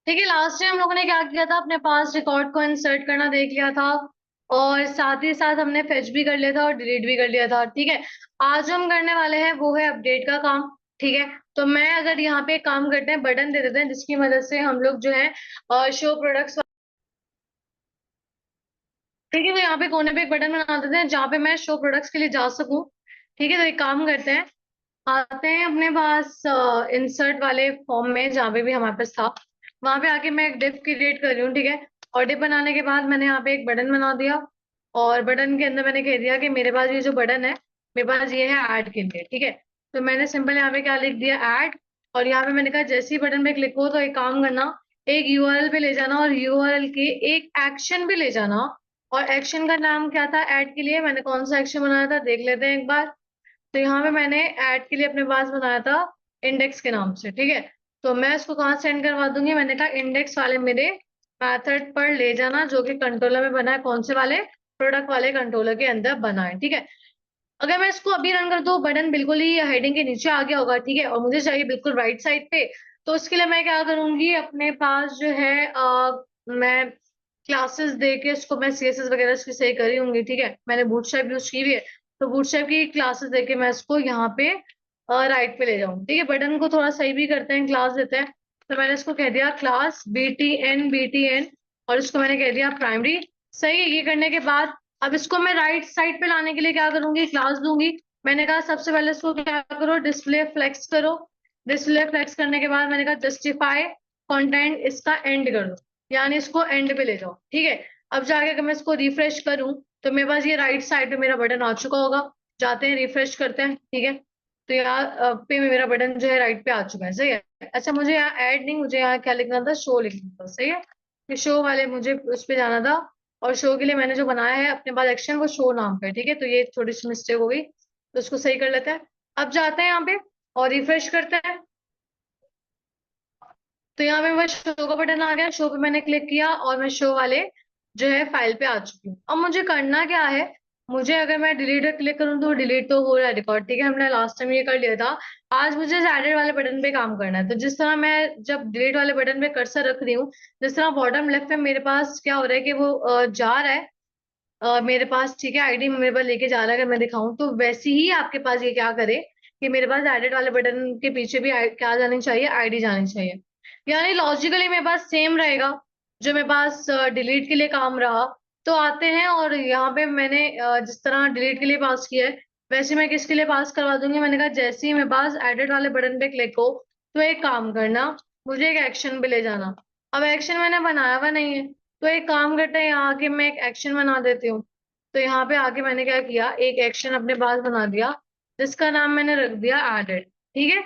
ठीक है, last time हम लोगों ने क्या किया था, अपने पास रिकॉर्ड को इंसर्ट करना देख लिया था और साथ ही साथ हमने फेच भी कर लिया था और डिलीट भी कर लिया था। ठीक है, आज जो हम करने वाले हैं वो है अपडेट का काम। ठीक है, तो मैं अगर यहाँ पे एक काम करते हैं, बटन दे देते हैं जिसकी मदद से हम लोग जो है शो प्रोडक्ट्स। ठीक है, तो यहाँ पे कोने पे एक बटन बना देते हैं जहाँ पे मैं शो प्रोडक्ट्स के लिए जा सकूं। ठीक है, तो एक काम करते हैं, आते हैं अपने पास इंसर्ट वाले फॉर्म में जहाँ पे भी हमारे पास था, वहां पे आके मैं एक डिव क्रिएट कर रही हूँ। ठीक है, और डिव बनाने के बाद मैंने यहाँ पे एक बटन बना दिया और बटन के अंदर मैंने कह दिया कि मेरे पास ये जो बटन है, मेरे पास ये है ऐड के लिए। ठीक है, तो मैंने सिंपल यहाँ पे क्या लिख दिया, ऐड। और यहाँ पे मैंने कहा जैसे ही बटन पे क्लिक हो तो एक काम करना, एक यूआरएल पे ले जाना और यूआरएल के एक एक्शन भी ले जाना। और एक्शन का नाम क्या था ऐड के लिए, मैंने कौन सा एक्शन बनाया था देख लेते हैं एक बार। तो यहाँ पे मैंने ऐड के लिए अपने पास बनाया था इंडेक्स के नाम से। ठीक है, तो मैं इसको कहाँ सेंड करवा दूंगी, मैंने कहा इंडेक्स वाले मेरे मेथड पर ले जाना जो कि कंट्रोलर में बना है, कौन से वाले, प्रोडक्ट वाले कंट्रोलर के अंदर बना है। ठीक है, अगर मैं इसको अभी रन कर दूं बटन बिल्कुल ही हेडिंग के नीचे आ गया होगा। ठीक है, और मुझे चाहिए बिल्कुल राइट साइड पे, तो उसके लिए मैं क्या करूंगी, अपने पास जो है मैं क्लासेस दे के उसको मैं सीएसएस वगैरह इसकी सही करी होंगी। ठीक है, मैंने बूटस्ट्रैप यूज की हुई है, तो बूटस्ट्रैप की क्लासेस दे के मैं इसको यहाँ पे राइट पे ले जाऊँ। ठीक है, बटन को थोड़ा सही भी करते हैं, क्लास देते हैं। तो मैंने इसको कह दिया क्लास बी टी एन और इसको मैंने कह दिया प्राइमरी। सही है, ये करने के बाद अब इसको मैं राइट साइड पे लाने के लिए क्या करूंगी, क्लास दूंगी। मैंने कहा सबसे पहले इसको क्या करो, डिस्प्ले फ्लेक्स करो। डिस्प्ले फ्लेक्स करने के बाद मैंने कहा जस्टिफाई कंटेंट इसका एंड कर दो, यानी इसको एंड पे ले जाओ। ठीक है, अब जाके अगर मैं इसको रिफ्रेश करूं तो मेरे पास ये राइट साइड पे मेरा बटन आ चुका होगा। जाते हैं रिफ्रेश करते हैं। ठीक है, तो यहाँ पे मेरा बटन जो है राइट पे आ चुका है। सही है, अच्छा मुझे यहाँ ऐड नहीं, मुझे यहाँ क्या लिखना था, शो लिखना था। सही है, कि शो वाले मुझे उस पे जाना था और शो के लिए मैंने जो बनाया है अपने पास एक्शन वो शो नाम का है। ठीक है, तो ये छोटी सी मिस्टेक हो गई, तो उसको सही कर लेते हैं। अब जाते हैं यहाँ पे और रिफ्रेश करते हैं, तो यहाँ पे बस शो का बटन आ गया, शो पे मैंने क्लिक किया और मैं शो वाले जो है फाइल पे आ चुकी हूँ। अब मुझे करना क्या है, मुझे अगर मैं डिलीट पे क्लिक करूँ तो डिलीट तो हो रहा है रिकॉर्ड। ठीक है, हमने लास्ट टाइम ये कर लिया था। आज मुझे एडेड वाले बटन पे काम करना है, तो जिस तरह मैं जब डिलीट वाले बटन पे कर्सर रख रही हूँ, जिस तरह बॉटम लेफ्ट पे मेरे पास क्या हो रहा है कि वो जा रहा है मेरे पास। ठीक है, आईडी मेरे पास लेके जा रहा है, अगर मैं दिखाऊं तो वैसे ही आपके पास ये क्या करे कि मेरे पास एडिट वाले बटन के पीछे भी क्या जानी चाहिए, आईडी जानी चाहिए। यानी लॉजिकली मेरे पास सेम रहेगा, जो मेरे पास डिलीट के लिए काम रहा। तो आते हैं और यहाँ पे मैंने जिस तरह डिलीट के लिए पास किया है वैसे मैं किसके लिए पास करवा दूंगी। मैंने कहा जैसे ही मेरे पास एडिट वाले बटन पे क्लिक हो तो एक काम करना, मुझे एक एक्शन पे ले जाना। अब एक्शन मैंने बनाया हुआ नहीं है, तो एक काम करते हैं, यहाँ आके मैं एक एक्शन बना देती हूँ। तो यहाँ पे आके मैंने क्या किया, एक एक्शन अपने पास बना दिया जिसका नाम मैंने रख दिया एडेड। ठीक है,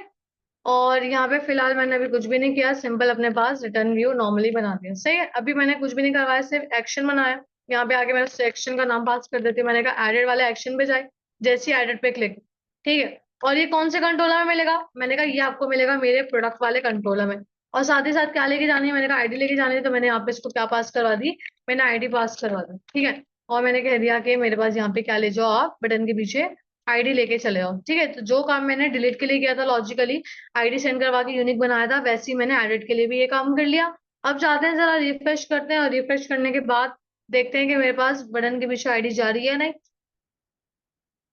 और यहाँ पे फिलहाल मैंने अभी कुछ भी नहीं किया, सिंपल अपने पास रिटर्न व्यू नॉर्मली बना दिया। सही है, अभी मैंने कुछ भी नहीं करवाया, सिर्फ एक्शन बनाया। यहाँ पे आके मैं उस एक्शन का नाम पास कर देती हूँ, मैंने कहा एडेड वाले एक्शन पे जाए, जैसे ही एडेड पे क्लिक। ठीक है, और ये कौन से कंट्रोलर में मिलेगा, मैंने कहा ये आपको मिलेगा मेरे प्रोडक्ट वाले कंट्रोलर में। और साथ ही साथ क्या लेके जानी है, मैंने कहा आईडी लेके जानी है, तो मैंने यहाँ पे इसको क्या पास करवा दी, मैंने आईडी पास करवा दी। ठीक है, और मैंने कह दिया कि मेरे पास यहाँ पे क्या ले जाओ, आप बटन के पीछे आईडी लेके चले जाओ। ठीक है, तो जो काम मैंने डिलीट के लिए किया था लॉजिकली आईडी सेंड करवा के यूनिक बनाया था, वैसे ही मैंने एडिट के लिए भी ये काम कर लिया। अब जाते हैं जरा रिफ्रेश करते हैं और रिफ्रेश करने के बाद देखते हैं कि मेरे पास बटन के पीछे आईडी जा रही है नहीं।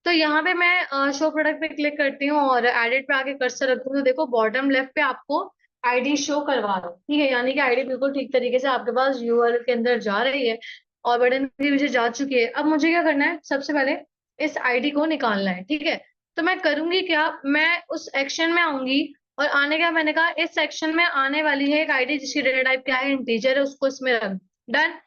तो यहाँ पे मैं शो प्रोडक्ट पे क्लिक करती हूँ और एडिट पे आके कर्सर रखती हूँ, तो देखो बॉटम लेफ्ट पे आपको आईडी शो करवा रहा हूँ। ठीक है, यानी कि आईडी बिल्कुल ठीक तरीके से आपके पास यूआरएल के अंदर जा रही है और बटन के पीछे जा चुकी है। अब मुझे क्या करना है, सबसे पहले इस आईडी को निकालना है। ठीक है, तो मैं करूंगी क्या, मैं उस एक्शन में आऊंगी और आने का मैंने कहा इस सेक्शन में आने वाली है एक आईडी जिसकी डेटा टाइप क्या है, इंटीजर है, उसको इसमें रख। डन।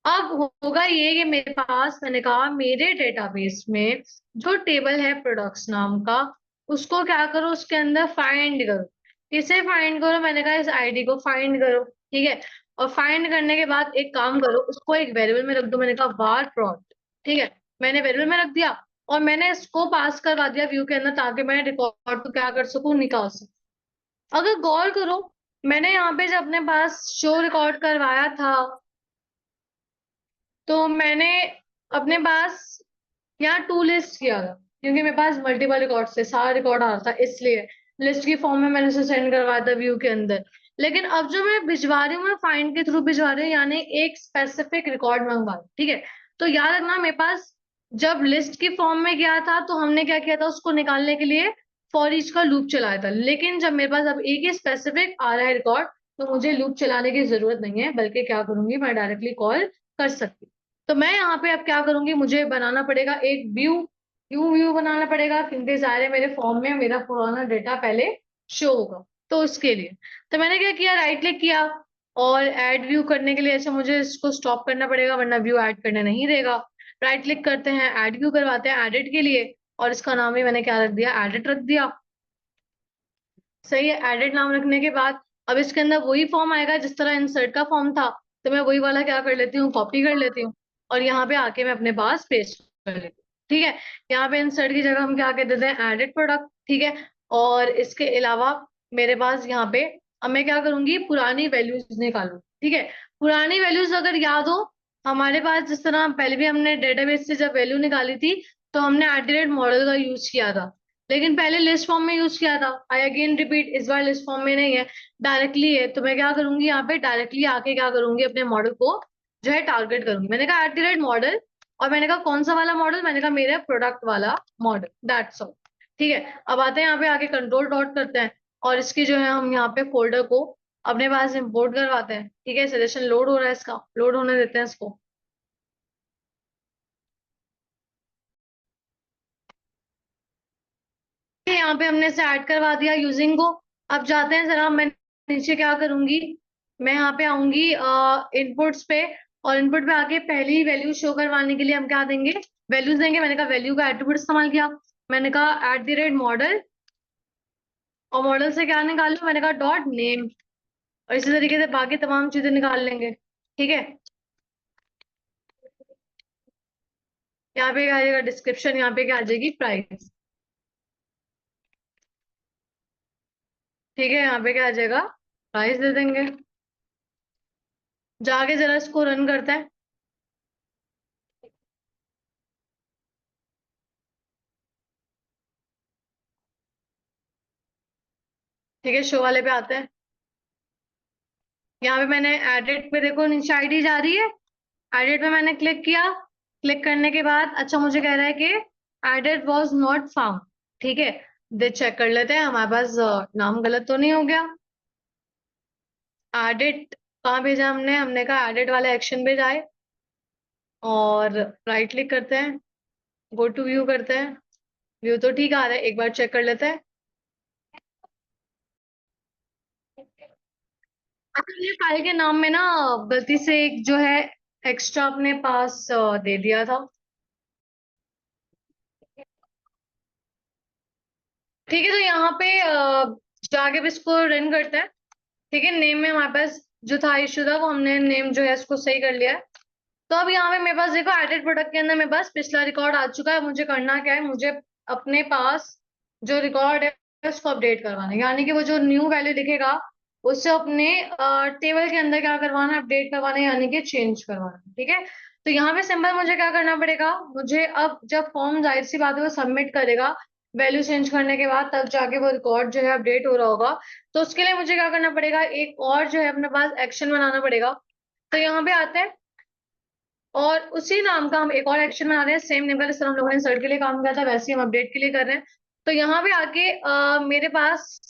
अब होगा ये कि मेरे पास, मैंने कहा मेरे डेटाबेस में जो टेबल है प्रोडक्ट्स नाम का, उसको क्या करो, उसके अंदर फाइंड करो। किसे फाइंड करो, मैंने कहा इस आईडी को फाइंड करो। ठीक है, और फाइंड करने के बाद एक काम करो, उसको एक वेरिएबल में रख दो। मैंने कहा var prod। ठीक है, मैंने वेरिएबल में रख दिया और मैंने इसको पास करवा दिया व्यू के अंदर, ताकि मैं रिकॉर्ड को क्या कर सकूं, निकाल सकूं। अगर गौर करो, मैंने यहाँ पे जब अपने पास शो रिकॉर्ड करवाया था तो मैंने अपने पास यहाँ टू लिस्ट किया था, क्योंकि मेरे पास मल्टीपल रिकॉर्ड थे, सारा रिकॉर्ड आ रहा था, इसलिए लिस्ट की फॉर्म में मैंने उसे सेंड करवाया था व्यू के अंदर। लेकिन अब जो मैं भिजवा रही हूँ, मैं फाइंड के थ्रू भिजवा रही हूँ, यानी एक स्पेसिफिक रिकॉर्ड मंगवा रही हूँ, ठीक है। तो याद रखना, मेरे पास जब लिस्ट की फॉर्म में गया था तो हमने क्या किया था, उसको निकालने के लिए फॉर ईच का लूप चलाया था। लेकिन जब मेरे पास अब एक ही स्पेसिफिक आ रहा है रिकॉर्ड, तो मुझे लूप चलाने की जरूरत नहीं है, बल्कि क्या करूंगी, मैं डायरेक्टली कॉल कर सकती हूँ। तो मैं यहाँ पे अब क्या करूंगी, मुझे बनाना पड़ेगा एक व्यू। क्यों व्यू बनाना पड़ेगा, क्योंकि जाहिर है मेरे फॉर्म में मेरा पुराना डेटा पहले शो होगा। तो उसके लिए तो मैंने क्या किया, राइट क्लिक किया, और ऐड व्यू करने के लिए ऐसे मुझे इसको स्टॉप करना पड़ेगा, वरना व्यू ऐड करने नहीं देगा। राइट क्लिक करते हैं, ऐड व्यू करवाते हैं एडिट के लिए, और इसका नाम ही मैंने क्या रख दिया, एडिट रख दिया। सही है, एडिट नाम रखने के बाद अब इसके अंदर वही फॉर्म आएगा जिस तरह इंसर्ट का फॉर्म था। तो मैं वही वाला क्या कर लेती हूँ, कॉपी कर लेती हूँ, और यहाँ पे आके मैं अपने पास पेस्ट कर लेती हूँ। ठीक है, यहाँ पे इंसर्ट की जगह हम क्या कर देते हैं, एडिट प्रोडक्ट। ठीक है, और इसके अलावा मेरे पास यहाँ पे अब मैं क्या करूंगी, पुरानी वैल्यूज निकालू। ठीक है, पुरानी वैल्यूज अगर याद हो, हमारे पास जिस तरह पहले भी हमने डेटाबेस से जब वैल्यू निकाली थी, तो हमने एट मॉडल का यूज किया था, लेकिन पहले लिस्ट फॉर्म में यूज किया था। आई अगेन रिपीट, इस बार लिस्ट फॉर्म में नहीं है, डायरेक्टली है। तो मैं क्या करूंगी, यहाँ पे डायरेक्टली आके क्या करूंगी, अपने मॉडल को जो है टारगेट करूंगी। मैंने कहा @मॉडल, और मैंने कहा कौन सा वाला मॉडल, मैंने कहा मेरा प्रोडक्ट वाला मॉडल, दैट्स ऑल। ठीक है, अब आते हैं यहाँ पे आके कंट्रोल डॉट करते हैं, और इसकी जो है हम यहाँ पे फोल्डर को अपने पास इंपोर्ट करवाते हैं। ठीक है, सजेशन लोड हो रहा है, इसका लोड होने देते हैं इसको। यहाँ पे हमने इसे ऐड करवा दिया यूजिंग को। अब जाते हैं जरा, मैं नीचे क्या करूंगी, मैं यहाँ पे आऊंगी इनपुट्स पे, और इनपुट पे आके पहली वैल्यू शो करवाने के लिए हम क्या देंगे, वैल्यूज देंगे। मैंने कहा वैल्यू का एट्रीब्यूट इस्तेमाल किया, मैंने कहा @मॉडल, और मॉडल से क्या निकाल लूं, मैंने कहा डॉट नेम, और इसी तरीके से बाकी तमाम चीजें निकाल लेंगे। ठीक है, यहाँ पे क्या आ जाएगा, डिस्क्रिप्शन, यहाँ पे क्या आ जाएगी, प्राइस। ठीक है, यहाँ पे क्या आ जाएगा, प्राइस दे देंगे। जाके जरा इसको रन करते हैं। ठीक है, शो वाले पे आते हैं। यहाँ पे मैंने एडिट पे देखो, नीचे आईडी जा रही है, एडिट पे मैंने क्लिक किया। क्लिक करने के बाद अच्छा मुझे कह रहा है कि एडिट वाज नॉट फाउंड। ठीक है, दे चेक कर लेते हैं हमारे पास नाम गलत तो नहीं हो गया। एडिट कहाँ भेजा हमने, हमने कहा एडिट वाले एक्शन पे जाए, और राइट क्लिक करते हैं, गो टू व्यू करते हैं। व्यू तो ठीक आ रहा है, एक बार चेक कर लेते हैं। अच्छा, ये फाइल के नाम में ना गलती से एक जो है एक्स्ट्रा अपने पास दे दिया था। ठीक है, तो यहाँ पे जाके भी इसको रन करते हैं। ठीक है, नेम में हमारे पास जो था इशू था, वो हमने नेम जो है इसको सही कर लिया है। तो अब यहाँ पे मेरे पास देखो, एडिट प्रोडक्ट के अंदर मेरे पास पिछला रिकॉर्ड आ चुका है। मुझे करना क्या है, मुझे अपने पास जो रिकॉर्ड है उसको अपडेट करवाना है, यानी कि वो जो न्यू वैल्यू दिखेगा उससे अपने टेबल के अंदर क्या करवाना है, अपडेट करवाना है, यानी कि चेंज करवाना है। ठीक है, तो यहाँ पे सिंपल मुझे क्या करना पड़ेगा, मुझे अब जब फॉर्म जाहिर सी बात है वो सबमिट करेगा वैल्यू चेंज करने के बाद, तब जाके वो रिकॉर्ड जो है अपडेट हो रहा होगा। तो उसके लिए मुझे क्या करना पड़ेगा, एक और जो है अपने पास एक्शन बनाना पड़ेगा। तो यहाँ पे आते हैं, और उसी नाम का हम एक और एक्शन बना रहे हैं, सेम नेम का, जिस तरह हम लोगों ने इंसर्ट के लिए काम किया था वैसे ही हम अपडेट के लिए कर रहे हैं। तो यहाँ पे आके मेरे पास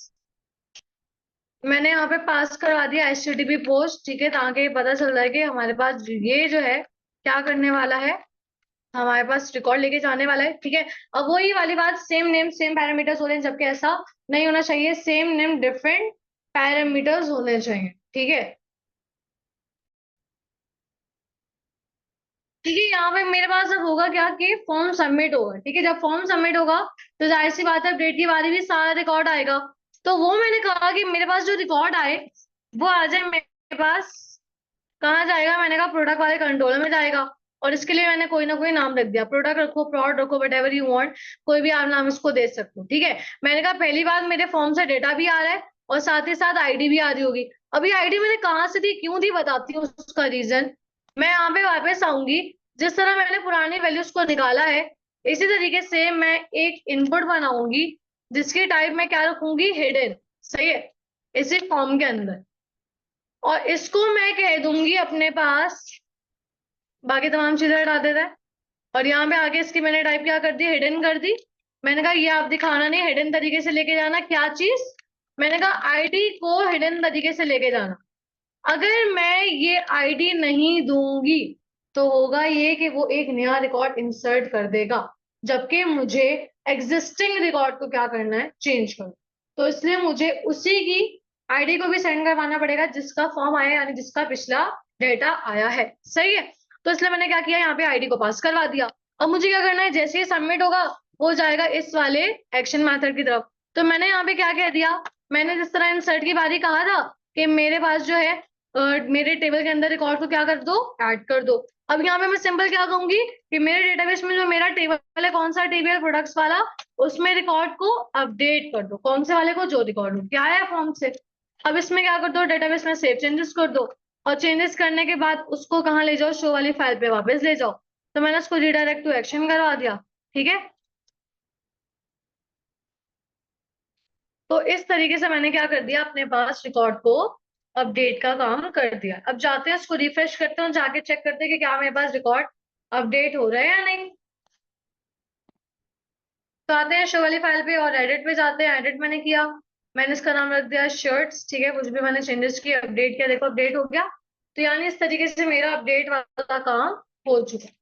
मैंने यहाँ पे पास करवा दिया HTTP पोस्ट। ठीक है, ताकि पता चल रहा है कि हमारे पास ये जो है क्या करने वाला है, हमारे पास रिकॉर्ड लेके जाने वाला है। ठीक है, अब वही वाली बात, सेम नेम सेम पैरामीटर्स हो रहे हैं, जबकि ऐसा नहीं होना चाहिए, सेम नेम डिफरेंट पैरामीटर्स होने चाहिए। ठीक है, ठीक है, यहाँ पे मेरे पास अब होगा क्या कि फॉर्म सबमिट होगा। ठीक है, जब फॉर्म सबमिट होगा तो जाहिर सी बात है अपडेट की बारी भी, सारा रिकॉर्ड आएगा। तो वो मैंने कहा कि मेरे पास जो रिकॉर्ड आए वो आ जाए मेरे पास, कहाँ जाएगा, मैंने कहा प्रोडक्ट वाले कंट्रोलर में जाएगा। और इसके लिए मैंने कोई ना कोई नाम रख दिया, प्रोडक्ट रखो, प्रोड रखो, वट एवर यू वांट, कोई भी आप नाम इसको दे सकते हो। ठीक है, मैंने कहा पहली बात, मेरे फॉर्म से डेटा भी आ रहा है और साथ ही साथ आईडी भी आ रही होगी। अभी आईडी मैंने कहाँ से दी, क्यों दी, बताती हूँ उसका रीजन। मैं यहाँ पे वापस आऊंगी, जिस तरह मैंने पुरानी वैल्यूज को निकाला है, इसी तरीके से मैं एक इनपुट बनाऊंगी, जिसकी टाइप मैं क्या रखूंगी, हिडन। सही है, इसी फॉर्म के अंदर। और इसको मैं कह दूंगी अपने पास, बाकी तमाम चीजें हटा देता है। और यहाँ पे आगे इसकी मैंने टाइप क्या कर दी, हिडन कर दी। मैंने कहा ये आप दिखाना नहीं, हिडन तरीके से लेके जाना। क्या चीज? मैंने कहा आईडी को हिडन तरीके से लेके जाना। अगर मैं ये आईडी नहीं दूंगी तो होगा ये कि वो एक नया रिकॉर्ड इंसर्ट कर देगा, जबकि मुझे एग्जिस्टिंग रिकॉर्ड को क्या करना है, चेंज करना। तो इसलिए मुझे उसी की आईडी को भी सेंड करवाना पड़ेगा जिसका फॉर्म आया, यानी जिसका पिछला डेटा आया है। सही है। तो इसलिए मैंने क्या किया, यहाँ पे आईडी को पास करवा दिया। अब मुझे क्या करना है, जैसे ही सबमिट होगा वो जाएगा इस वाले एक्शन मेथड की तरफ। तो मैंने यहाँ पे क्या कह दिया, मैंने जिस तरह इंसर्ट की बारी कहा था कि मेरे पास जो है मेरे टेबल के अंदर रिकॉर्ड को क्या कर दो, ऐड कर दो। अब यहाँ पे मैं सिंपल क्या कहूंगी कि मेरे डेटाबेस में जो मेरा टेबल है, कौन सा टेबल, प्रोडक्ट्स वाला, उसमें रिकॉर्ड को अपडेट कर दो। कौन से वाले को? जो रिकॉर्ड हो क्या है फॉर्म से। अब इसमें क्या कर दो, डेटाबेस में सेव चेंजेस कर दो। और चेंजेस करने के बाद उसको कहाँ ले जाओ, शो वाली फाइल पे वापस ले जाओ। तो मैंने उसको रिडायरेक्ट टू एक्शन करवा दिया। ठीक है। तो इस तरीके से मैंने क्या कर दिया, अपने पास रिकॉर्ड को अपडेट का काम कर दिया। अब जाते हैं इसको रिफ्रेश करते हैं, जाके चेक करते हैं कि क्या मेरे पास रिकॉर्ड अपडेट हो रहा है या नहीं। तो आते हैं शो वाली फाइल पे और एडिट पे जाते हैं। एडिट मैंने किया, मैंने इसका नाम रख दिया शर्ट्स। ठीक है, कुछ भी मैंने चेंजेस किए, अपडेट किया, देखो अपडेट हो गया। तो यानी इस तरीके से मेरा अपडेट वाला काम हो चुका है।